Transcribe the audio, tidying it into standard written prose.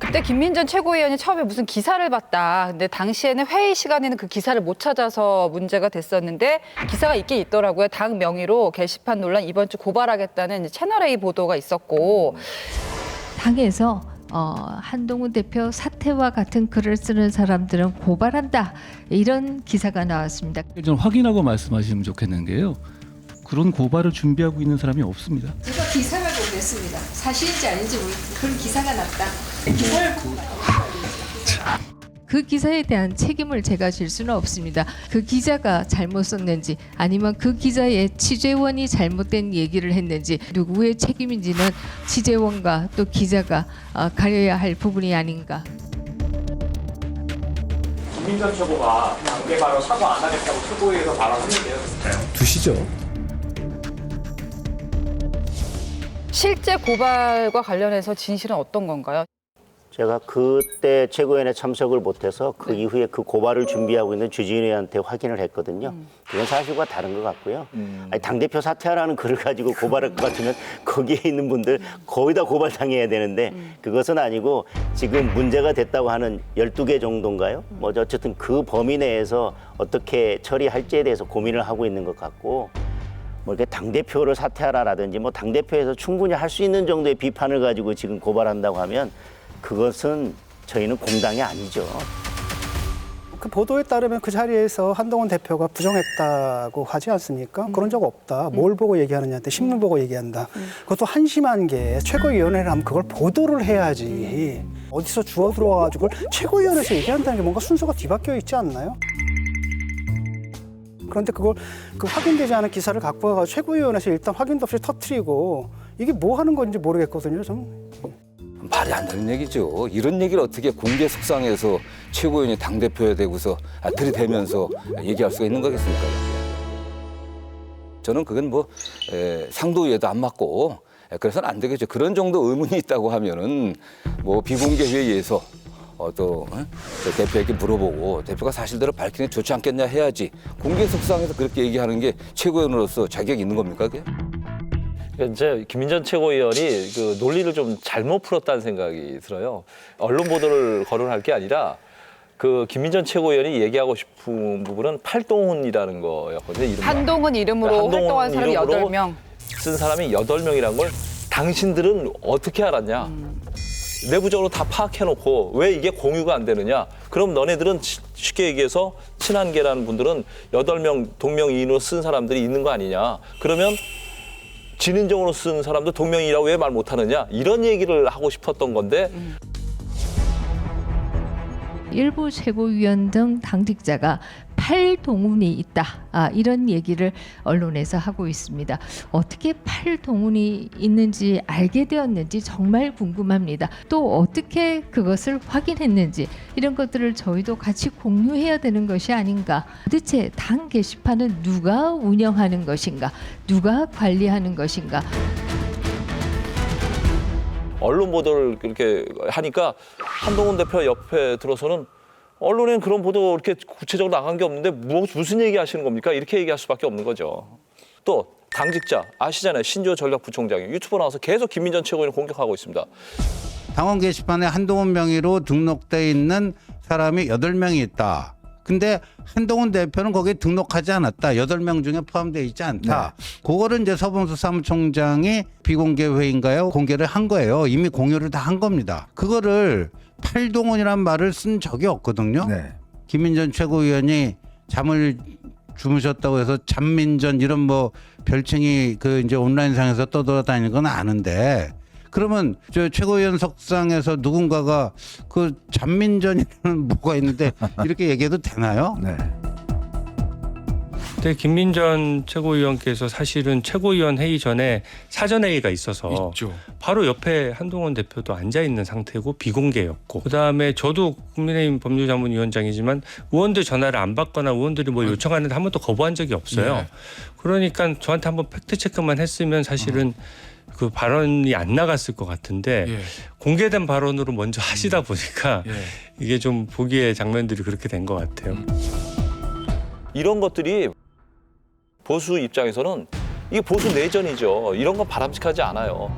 그때 김민전 최고위원이 처음에 무슨 기사를 봤다. 근데 당시에는 회의 시간에는 그 기사를 못 찾아서 문제가 됐었는데 기사가 있긴 있더라고요. 당 명의로 게시판 논란 이번 주 고발하겠다는 이제 채널A 보도가 있었고. 당에서 한동훈 대표 사퇴와 같은 글을 쓰는 사람들은 고발한다. 이런 기사가 나왔습니다. 좀 확인하고 말씀하시면 좋겠는 게요. 그런 고발을 준비하고 있는 사람이 없습니다. 제가 기사를 보고 냈습니다. 사실인지 아닌지 그런 기사가 났다. 기사를 그 기사에 대한 책임을 제가 질 수는 없습니다. 그 기자가 잘못 썼는지 아니면 그 기자의 취재원이 잘못된 얘기를 했는지 누구의 책임인지는 취재원과 또 기자가 가려야 할 부분이 아닌가. 김민전 최고가 당대 발언 사과 안 하겠다고 최고위에서 발언했는데요. 두시죠. 실제 고발과 관련해서 진실은 어떤 건가요? 제가 그때 최고위원회 참석을 못해서 그 이후에 그 고발을 준비하고 있는 주진우한테 확인을 했거든요. 그건 사실과 다른 것 같고요. 아니, 당대표 사퇴하라는 글을 가지고 고발할 것 같으면 거기에 있는 분들 거의 다 고발당해야 되는데 그것은 아니고 지금 문제가 됐다고 하는 12개 정도인가요? 뭐 어쨌든 그 범위 내에서 어떻게 처리할지에 대해서 고민을 하고 있는 것 같고 뭐 이렇게 당대표를 사퇴하라라든지 뭐 당대표에서 충분히 할 수 있는 정도의 비판을 가지고 지금 고발한다고 하면 그것은 저희는 공당이 아니죠. 그 보도에 따르면 그 자리에서 한동훈 대표가 부정했다고 하지 않습니까? 그런 적 없다. 뭘 보고 얘기하느냐한테 신문 보고 얘기한다. 그것도 한심한 게 최고위원회라면 그걸 보도를 해야지. 어디서 주워 들어와가지고 그걸 최고위원회에서 얘기한다는 게 뭔가 순서가 뒤바뀌어 있지 않나요? 그런데 그걸 그 확인되지 않은 기사를 갖고 와가지고 최고위원회에서 일단 확인도 없이 터뜨리고 이게 뭐 하는 건지 모르겠거든요. 저는. 말이 안 되는 얘기죠. 이런 얘기를 어떻게 공개 석상에서 최고위원이 당대표에 대고서 들이대면서 얘기할 수가 있는 거겠습니까? 저는 그건 뭐 상도위에도 안 맞고 그래서는 안 되겠죠. 그런 정도 의문이 있다고 하면은 뭐 비공개 회의에서 또 대표에게 물어보고 대표가 사실대로 밝히는 게 좋지 않겠냐 해야지 공개 석상에서 그렇게 얘기하는 게 최고위원으로서 자격이 있는 겁니까? 그게? 이제 김민전 최고위원이 그 논리를 좀 잘못 풀었다는 생각이 들어요. 언론 보도를 거론할 게 아니라 그 김민전 최고위원이 얘기하고 싶은 부분은 팔동훈이라는 거였거든요. 이름과. 한동훈 이름으로 활동한 사람이 8명. 쓴 사람이 8명이라는 걸 당신들은 어떻게 알았냐. 내부적으로 다 파악해놓고 왜 이게 공유가 안 되느냐. 그럼 너네들은 쉽게 얘기해서 친한계라는 분들은 8명 동명이인으로 쓴 사람들이 있는 거 아니냐. 그러면 진인정으로 쓴 사람도 동명이라고 왜 말 못하느냐 이런 얘기를 하고 싶었던 건데 일부 최고위원 등 당직자가 팔동훈이 있다. 이런 얘기를 언론에서 하고 있습니다. 어떻게 팔동훈이 있는지 알게 되었는지 정말 궁금합니다. 또 어떻게 그것을 확인했는지 이런 것들을 저희도 같이 공유해야 되는 것이 아닌가. 도대체 당 게시판은 누가 운영하는 것인가? 누가 관리하는 것인가? 언론 보도를 그렇게 하니까 한동훈 대표 옆에 들어서는 언론에는 그런 보도 이렇게 구체적으로 나간 게 없는데 무슨 얘기 하시는 겁니까? 이렇게 얘기할 수밖에 없는 거죠. 또 당직자 아시잖아요. 신조 전략부총장이 유튜브 나와서 계속 김민전 최고위원을 공격하고 있습니다. 당원 게시판에 한동훈 명의로 등록돼 있는 사람이 8명이 있다. 근데 한동훈 대표는 거기에 등록하지 않았다. 8명 중에 포함되어 있지 않다. 그거를 이제 서범수 사무총장이 비공개 회의인가요? 공개를 한 거예요. 이미 공유를 다 한 겁니다. 그거를 팔동훈이란 말을 쓴 적이 없거든요. 김민전 최고위원이 잠을 주무셨다고 해서 잠민전 이런 뭐 별칭이 그 이제 온라인상에서 떠돌아다니는 건 아는데 그러면 저 최고위원 석상에서 누군가가 그 잠민전이라는 뭐가 있는데 이렇게 얘기해도 되나요? 네, 김민전 최고위원께서 사실은 최고위원 회의 전에 사전회의가 있어서 있죠. 바로 옆에 한동훈 대표도 앉아있는 상태고 비공개였고 그다음에 저도 국민의힘 법률자문위원장이지만 의원들 전화를 안 받거나 의원들이 뭐 요청하는데 한 번도 거부한 적이 없어요. 그러니까 저한테 한번 팩트체크만 했으면 사실은 그 발언이 안 나갔을 것 같은데 공개된 발언으로 먼저 하시다 보니까 이게 좀 보기에 장면들이 그렇게 된 것 같아요. 이런 것들이 보수 입장에서는 이게 보수 내전이죠. 이런 건 바람직하지 않아요.